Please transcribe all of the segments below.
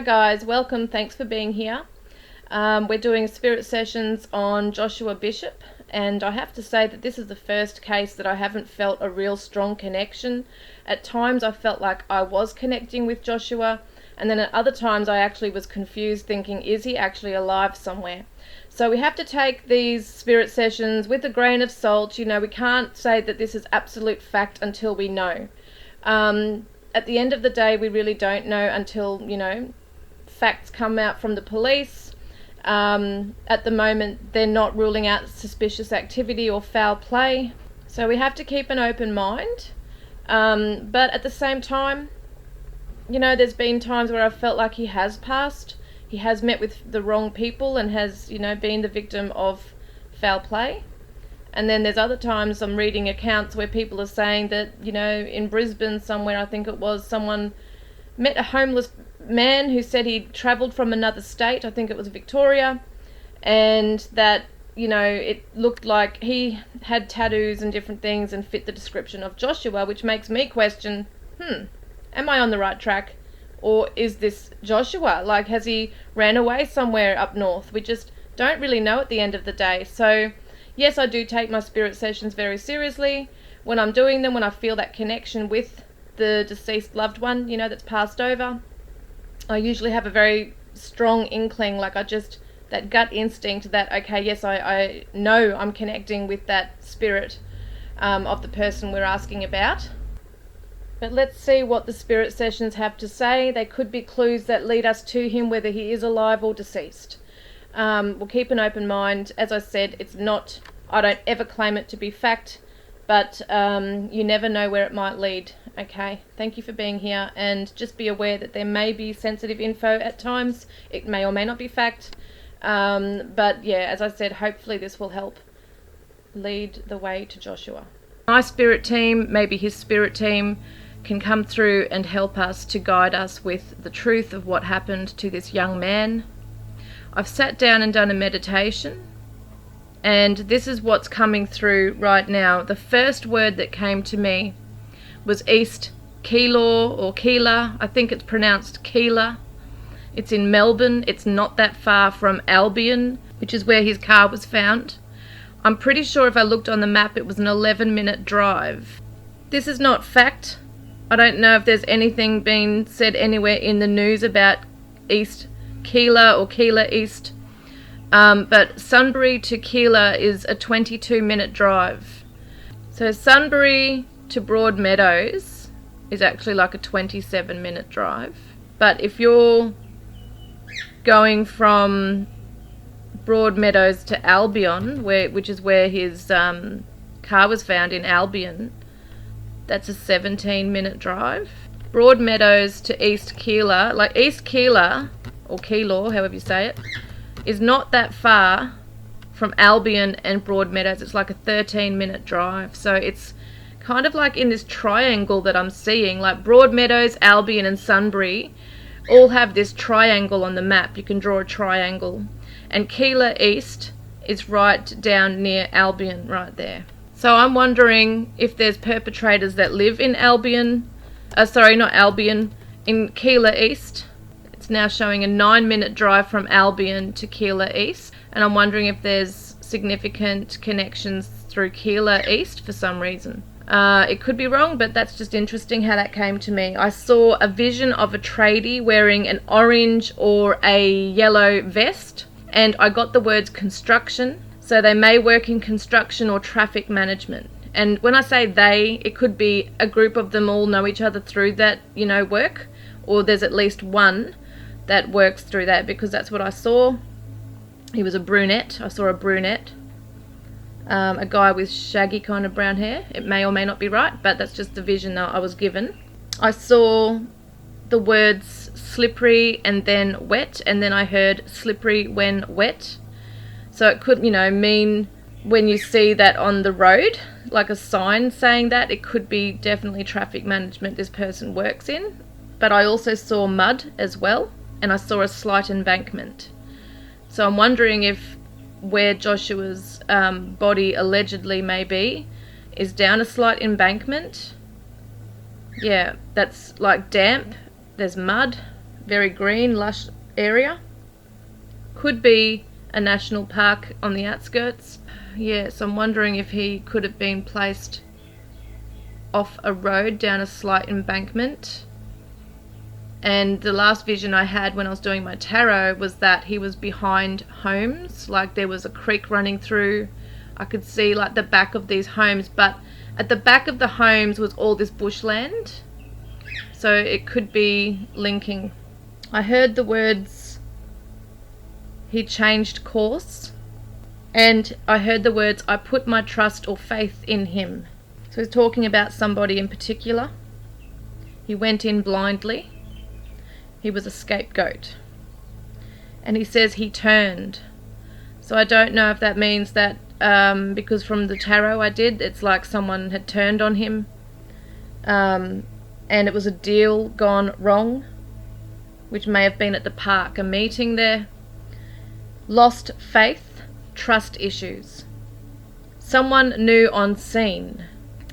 guys, welcome, thanks for being here. We're doing spirit sessions on Joshua Bishop, and I have to say that this is the first case that I haven't felt a real strong connection. At times I felt like I was connecting with Joshua, and then at other times I actually was confused, thinking, is he actually alive somewhere? So we have to take these spirit sessions with a grain of salt. You know, we can't say that this is absolute fact until we know. At the end of the day, we really don't know until, you know, facts come out from the police. At the moment, they're not ruling out suspicious activity or foul play. So we have to keep an open mind. But at the same time, you know, there's been times where I've felt like he has passed. He has met with the wrong people and has, you know, been the victim of foul play. And then there's other times I'm reading accounts where people are saying that, you know, in Brisbane somewhere, I think it was, someone met a homeless man who said he'd travelled from another state, I think it was Victoria, and that, you know, it looked like he had tattoos and different things and fit the description of Joshua, which makes me question, am I on the right track? Or is this Joshua? Like, has he ran away somewhere up north? We just don't really know at the end of the day. So yes, I do take my spirit sessions very seriously. When I'm doing them, when I feel that connection with the deceased loved one, you know, that's passed over, I usually have a very strong inkling, like that gut instinct that, okay, yes, I know I'm connecting with that spirit of the person we're asking about. But let's see what the spirit sessions have to say. They could be clues that lead us to him, whether he is alive or deceased. We'll keep an open mind. As I said, I don't ever claim it to be fact, but you never know where it might lead. Okay, thank you for being here, and just be aware that there may be sensitive info at times. It may or may not be fact, but yeah, as I said, hopefully this will help lead the way to Joshua. My spirit team, maybe his spirit team, can come through and help us to guide us with the truth of what happened to this young man. I've sat down and done a meditation, and this is what's coming through right now. The first word that came to me was East Keilor or Keeler. I think it's pronounced Keeler. It's in Melbourne. It's not that far from Albion, which is where his car was found. I'm pretty sure if I looked on the map it was an 11-minute drive. This is not fact. I don't know if there's anything being said anywhere in the news about East Keeler or Keeler East. But Sunbury to Keeler is a 22-minute drive. So Sunbury to Broadmeadows is actually like a 27-minute drive. But if you're going from Broadmeadows to Albion, which is where his car was found in Albion, that's a 17-minute drive. Broadmeadows to East Keeler, like East Keeler, or Keilor, however you say it, is not that far from Albion and Broadmeadows. It's like a 13-minute drive. So it's kind of like in this triangle that I'm seeing, like Broadmeadows, Albion and Sunbury all have this triangle on the map. You can draw a triangle. And Keeler East is right down near Albion, right there. So I'm wondering if there's perpetrators that live in Albion, in Keeler East. It's now showing a 9-minute drive from Albion to Keeler East, and I'm wondering if there's significant connections through Keeler East for some reason. It could be wrong, but that's just interesting how that came to me. I saw a vision of a tradie wearing an orange or a yellow vest, and I got the words construction, so they may work in construction or traffic management. And when I say they, it could be a group of them all know each other through that, you know, work, or there's at least one that works through that, because that's what I saw. He was a brunette. I saw a brunette. A guy with shaggy kind of brown hair. It may or may not be right, but that's just the vision that I was given. I saw the words slippery and then wet, and then I heard slippery when wet. So it could, you know, mean when you see that on the road, like a sign saying that, it could be definitely traffic management this person works in. But I also saw mud as well, and I saw a slight embankment. So I'm wondering if where Joshua's body allegedly may be is down a slight embankment. Yeah, that's like damp. There's mud. very green, lush area. Could be a national park on the outskirts. Yes, I'm wondering if he could have been placed off a road down a slight embankment. And the last vision I had when I was doing my tarot was that he was behind homes, like there was a creek running through. I could see like the back of these homes, but at the back of the homes was all this bushland. So it could be linking. I heard the words, he changed course. And I heard the words, I put my trust or faith in him. So he's talking about somebody in particular. He went in blindly. He was a scapegoat. And he says he turned. So I don't know if that means that, because from the tarot I did, it's like someone had turned on him. And it was a deal gone wrong, which may have been at the park, a meeting there. Lost faith, trust issues. Someone new on scene.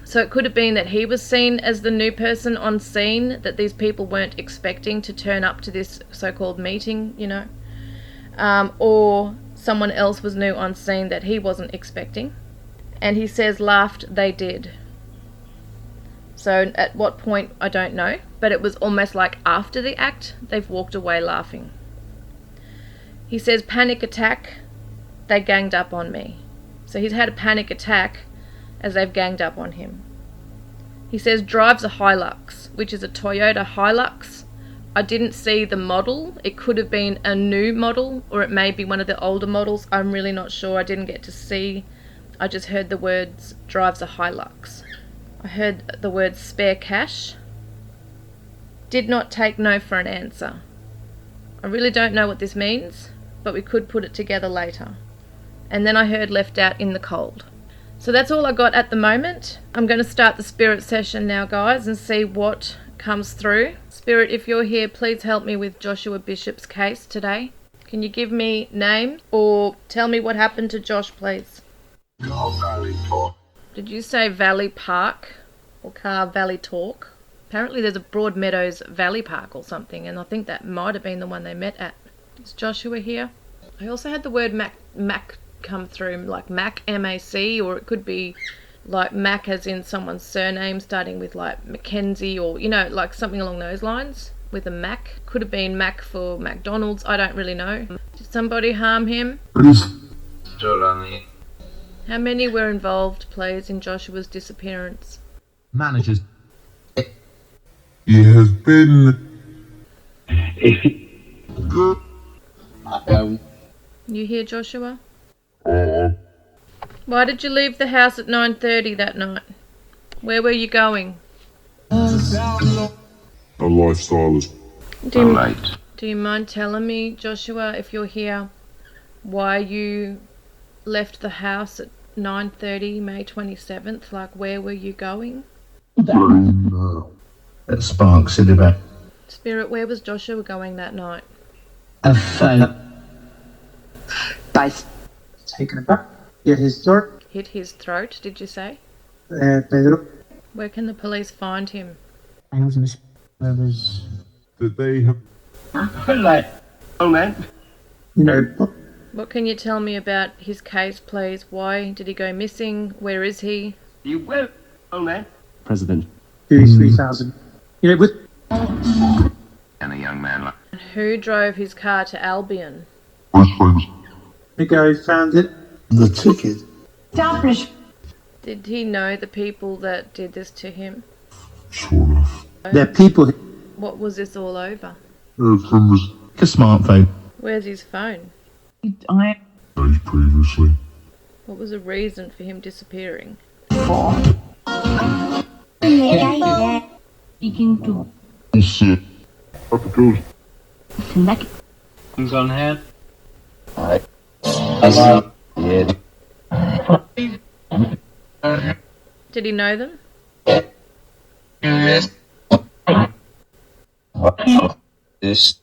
So it could have been that he was seen as the new person on scene, that these people weren't expecting to turn up to this so-called meeting, you know. Or someone else was new on scene that he wasn't expecting. And he says, laughed they did. So at what point, I don't know. But it was almost like after the act, they've walked away laughing. He says, panic attack, they ganged up on me. So he's had a panic attack as they've ganged up on him. He says drives a Hilux, which is a Toyota Hilux. I didn't see the model. It could have been a new model, or it may be one of the older models. I'm really not sure. I didn't get to see. I just heard the words drives a Hilux. I heard the words spare cash. Did not take no for an answer. I really don't know what this means, but we could put it together later. And then I heard left out in the cold. So that's all I got at the moment. I'm going to start the spirit session now, guys, and see what comes through. Spirit, if you're here, please help me with Joshua Bishop's case today. Can you give me names or tell me what happened to Josh, please? Valley Park. Did you say Valley Park or Car Valley Talk? Apparently there's a Broadmeadows Valley Park or something, and I think that might have been the one they met at. Is Joshua here? I also had the word Mac come through, like Mac, M-A-C, or it could be like Mac as in someone's surname starting with like Mackenzie, or, you know, like something along those lines with a Mac. Could have been Mac for McDonald's, I don't really know. Did somebody harm him? Still on the How many were involved, please, in Joshua's disappearance? Managers. He has been. You hear Joshua? Why did you leave the house at 9:30 that night? Where were you going? A lifestylist. Do you mind telling me, Joshua, if you're here, why you left the house at 9:30, May 27th? Like, where were you going? At Sparks in the back. Spirit, where was Joshua going that night? Base. Taken it back. Get his throat. Hit his throat, did you say? Pedro. Where can the police find him? Did they have. Oh man. You know. What can you tell me about his case, please? Why did he go missing? Where is he? You will. Oh man. President. 33,000. You know, with. And a young man like. Who drove his car to Albion? The guy found it. The ticket. Establish. Did he know the people that did this to him? Sort of. They're people. What was this all over? From his A smartphone. Where's his phone? days previously. What was the reason for him disappearing? Speaking to Shit. Up it goes. things on hand. Did he know them? This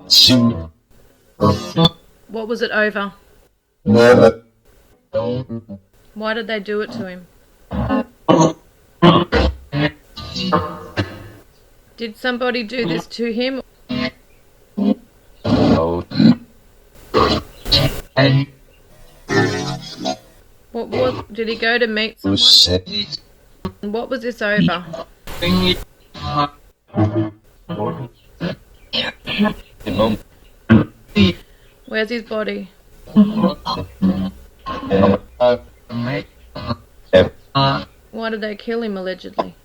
soon. What was it over? Why did they do it to him? Did somebody do this to him? Did he go to meet someone? What was this over? Where's his body? Why did they kill him allegedly?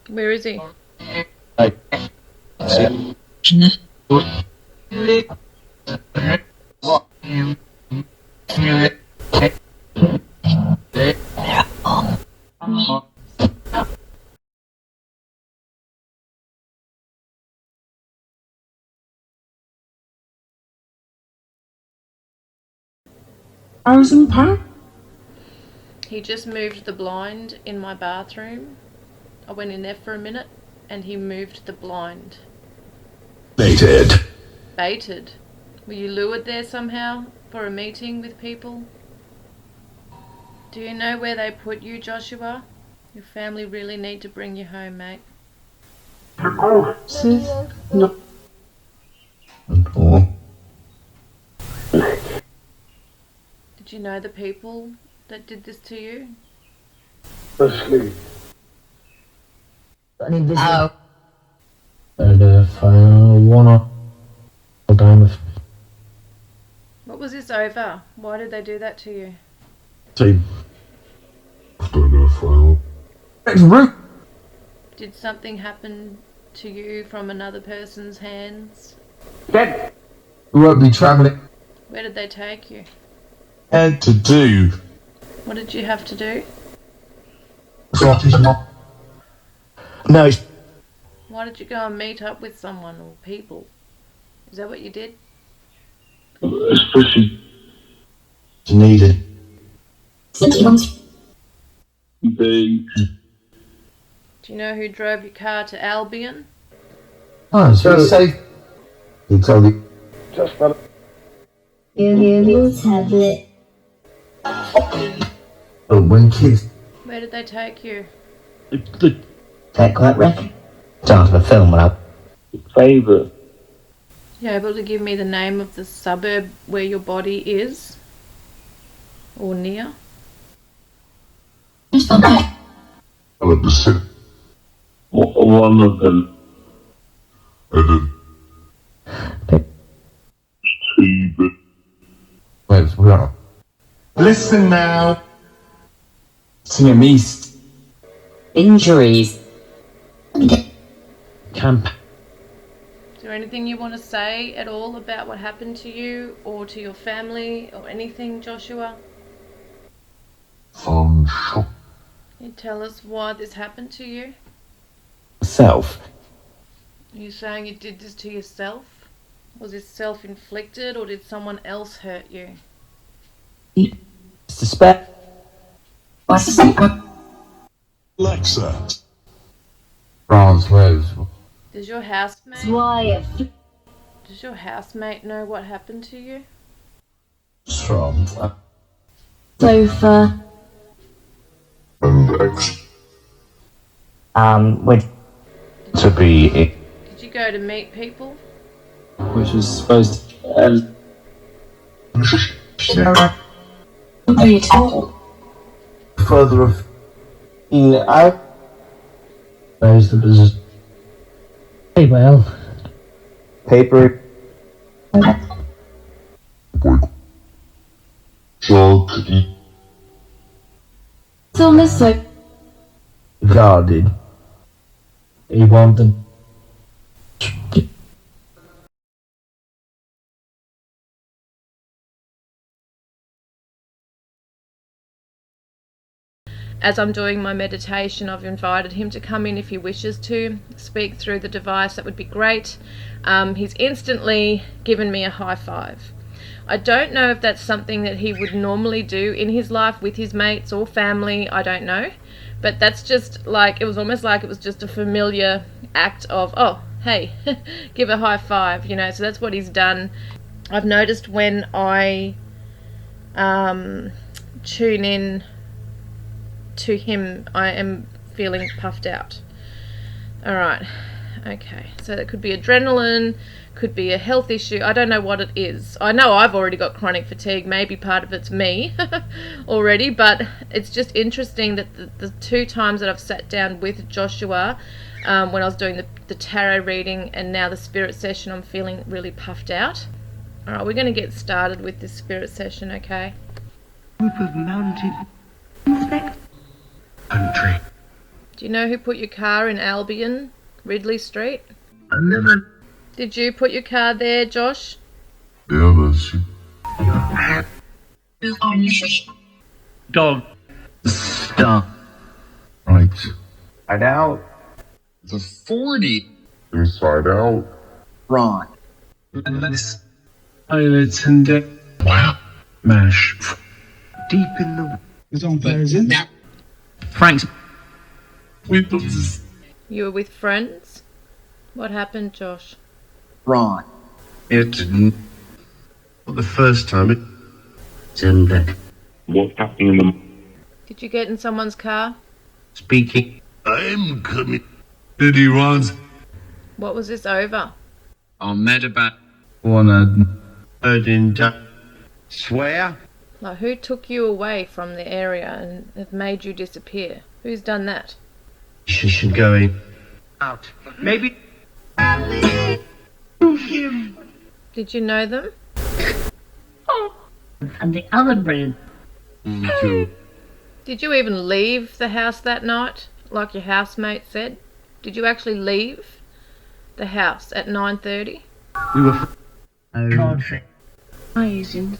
Where is he? He just moved the blind in my bathroom. I went in there for a minute and he moved the blind. Baited. Baited? Were you lured there somehow for a meeting with people? Do you know where they put you, Joshua? Your family really need to bring you home, mate. No. And poor. Did you know the people that did this to you? Asleep. And if I wanna go down with What was this over? Why did they do that to you? team. Don't know if I will. Did something happen to you from another person's hands? Dead. We won't be travelling. Where did they take you? And to do. What did you have to do? No, it's Why did you go and meet up with someone or people? Is that what you did? Especially needed. they Do you know who drove your car to Albion? Oh, so safe. He told you. just fell. Your tablet. Oh, when kids. Where did they take you? That quite reckon. Start of a film up. Favourite. You able to give me the name of the suburb where your body is? Or near? I went to sit. One of them. And then two, but Where's we are? Listen now. To me, Injuries. camp. Is there anything you want to say at all about what happened to you or to your family or anything, Joshua? shock. Can you tell us why this happened to you? Self. Are you saying you did this to yourself? Was this self-inflicted or did someone else hurt you? Suspect. Alexa. France, where's Does your housemate know what happened to you? strong? Sofa. And X. With to be it. Did you go to meet people? Which was supposed to. Are you told? Further of. I. There's the business. Hey, well. Paper. Jog. It's almost so. Guarded. He wanted. As I'm doing my meditation, I've invited him to come in if he wishes to speak through the device. That would be great. He's instantly given me a high five. I don't know if that's something that he would normally do in his life with his mates or family. I don't know. But that's just like, it was almost like it was just a familiar act of, oh, hey, give a high five, you know. So that's what he's done. I've noticed when I tune in to him, I am feeling puffed out. Alright, Okay, so that could be adrenaline, could be a health issue. I don't know what it is. I know I've already got chronic fatigue. Maybe part of it's me already, but it's just interesting that the 2 times that I've sat down with Joshua, when I was doing the tarot reading and now the spirit session, I'm feeling really puffed out. All right, we're going to get started with this spirit session, okay? Group of mounted country. Do you know who put your car in Albion, Ridley St? I never. Did you put your car there, Josh? Yeah, that's it. Dog. Star. Right. Right out. The 40. Inside out. Ron. Let's eyelids and wow. Mash. Deep in the... It's on Thursday. Frank's. We put this. You were with friends? What happened, Josh? Ron. It didn't. Not the first time. What's happening in the... Did you get in someone's car? Speaking. I'm coming. Did he runs? What was this over? I met about one Heard in swear? Like, who took you away from the area and have made you disappear? Who's done that? She should go in. Out. Maybe... Did you know them? And the other brand. Did you even leave the house that night, like your housemate said? Did you actually leave the house at 9:30? We were... Country. Amazing.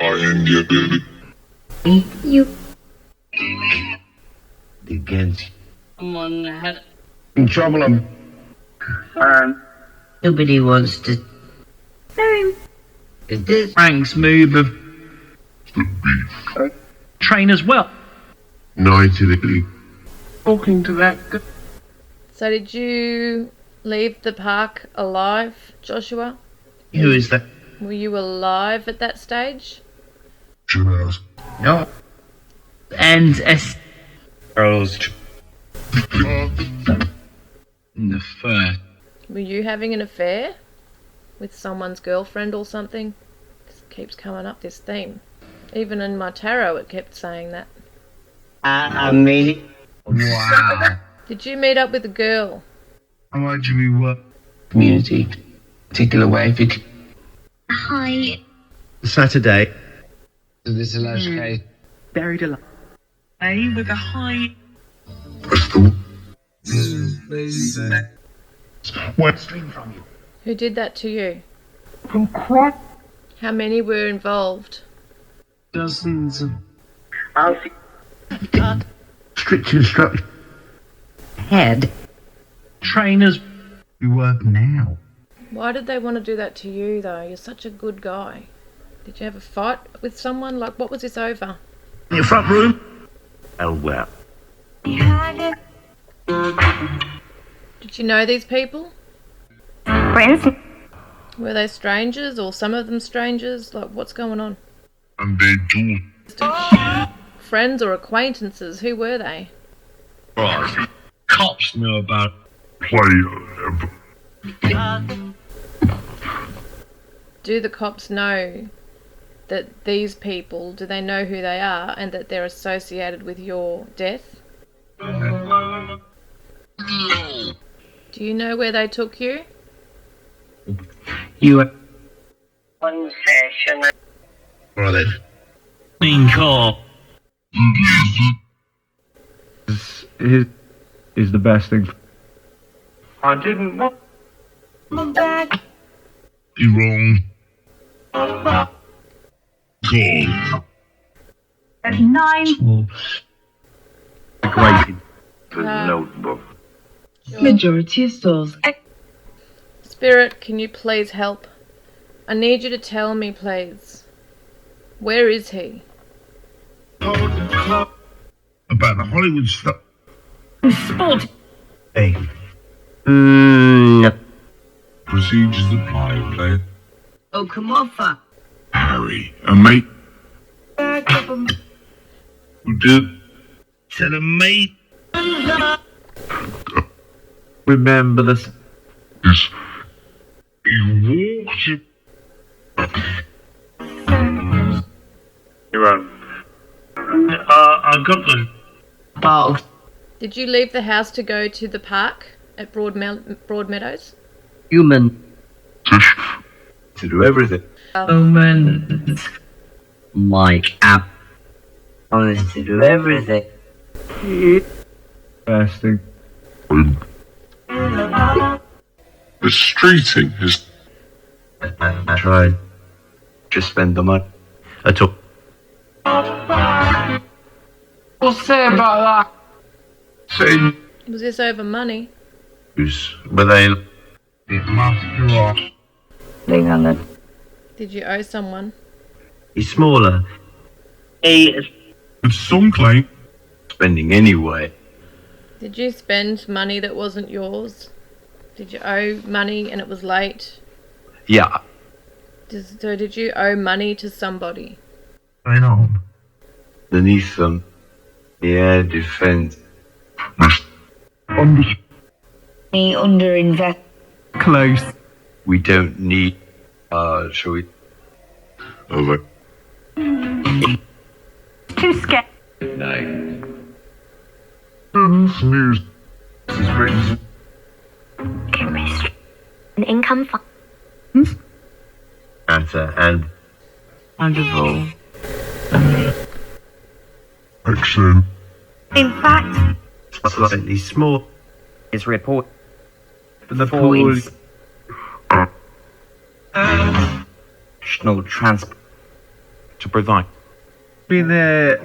I am your baby. You. Against. Someone had... In trouble. Nobody wants to. Is this Frank's move of train as well? Night to the... Talking to that. So did you leave the park alive, Joshua? Who is that? Were you alive at that stage? Jazz. No. And S. Girls. In the first. Were you having an affair with someone's girlfriend or something? This keeps coming up, this theme. Even in my tarot it kept saying that. Me. Wow. Did you meet up with a girl? How much we work? Community. Particular way if you could. Hi. Saturday. Is this a last case? Buried alive. A with a high. Bristol. What? Stream from you. Who did that to you? From crap. How many were involved? Dozens of. Strict instruction. Head. Trainers. We work now. Why did they want to do that to you, though? You're such a good guy. Did you have a fight with someone? Like, what was this over? In your front room? Oh, well. Did you know these people? Friends. Were they strangers, or some of them strangers? Like, what's going on? And they do. Friends or acquaintances? Who were they? Right. Cops know about. Play. Do the cops know that these people, do they know who they are and that they're associated with your death? Do you know where they took you? You were. One session. What are they? In car. Is the best thing. I didn't want... You're wrong. Call. At 9. Great. Notebook. Majority of souls. Spirit, can you please help? I need you to tell me, please. Where is he? About the Hollywood stuff. Sport. Hey. No. Procedures apply, player. Oh, come on, fuck. Harry, a mate. Who did? Tell him, mate. Remember this. Yes. You walked in. You're on. I got the box. Did you leave the house to go to the park at Broadmeadows? Human. To do everything. Humans. Mike app. Honest to do everything. Fasting. The streeting has. I tried. Just spend the money. I took. What's that about Say, Was this over money? Were they? it must be off. Being on the. Did you owe someone? He's smaller. But some claim Spending anyway. Did you spend money that wasn't yours? Did you owe money and it was late? Yeah. So did you owe money to somebody? going on? Beneath them. Yeah, defense. Under invest. Close. We don't need. Shall we? over. Too scared. Snooze. This is written. Chemistry. An income fund. Matter and. Wonderful. Excellent. In fact, Slightly small. His report. The For pool. National transport to provide. Be there.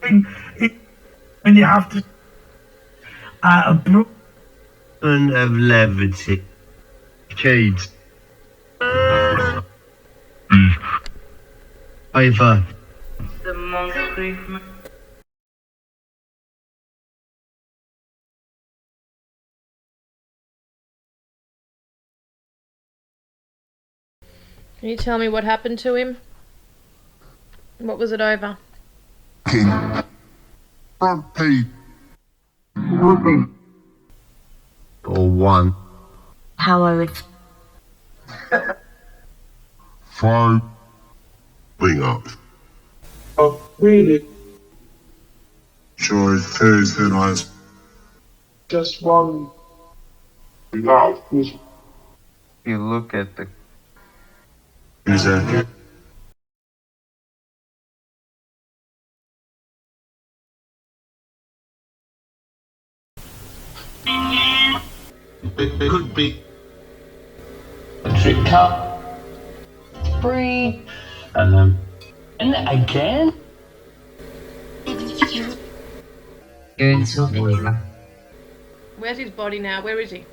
When you have to. And of levity. Shades. Over. the monthly. Can you tell me what happened to him? What was it over? King. Hey. Or one. How I would. 5. Bring up. Oh, really? Sure, it's Thursday night. Just one. No. You look at the Who's that? It could be. A trick cup. Free. And again? Where's his body now? Where is he?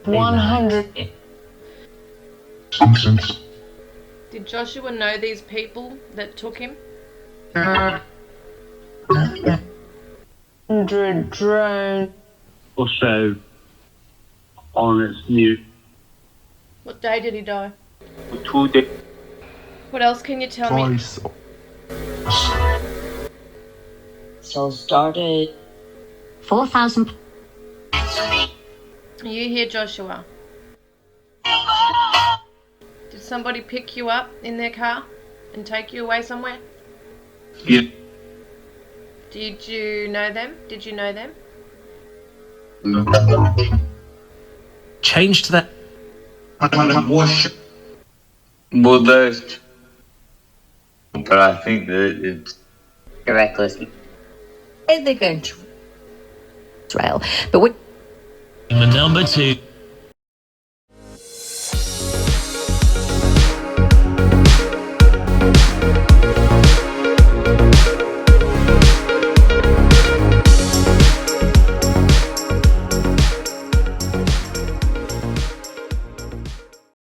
100. Nonsense. Did Joshua know these people that took him? 100 drone. Or so. On its new. What day did he die? 2 days. What else can you tell me? Twice. So started. 4,000. Are you here, Joshua? Did somebody pick you up in their car and take you away somewhere? Yeah. Did you know them? Did you know them? change to that. Well, there's, but I think that it's Reckless. They're going to Israel, but what? The number 2.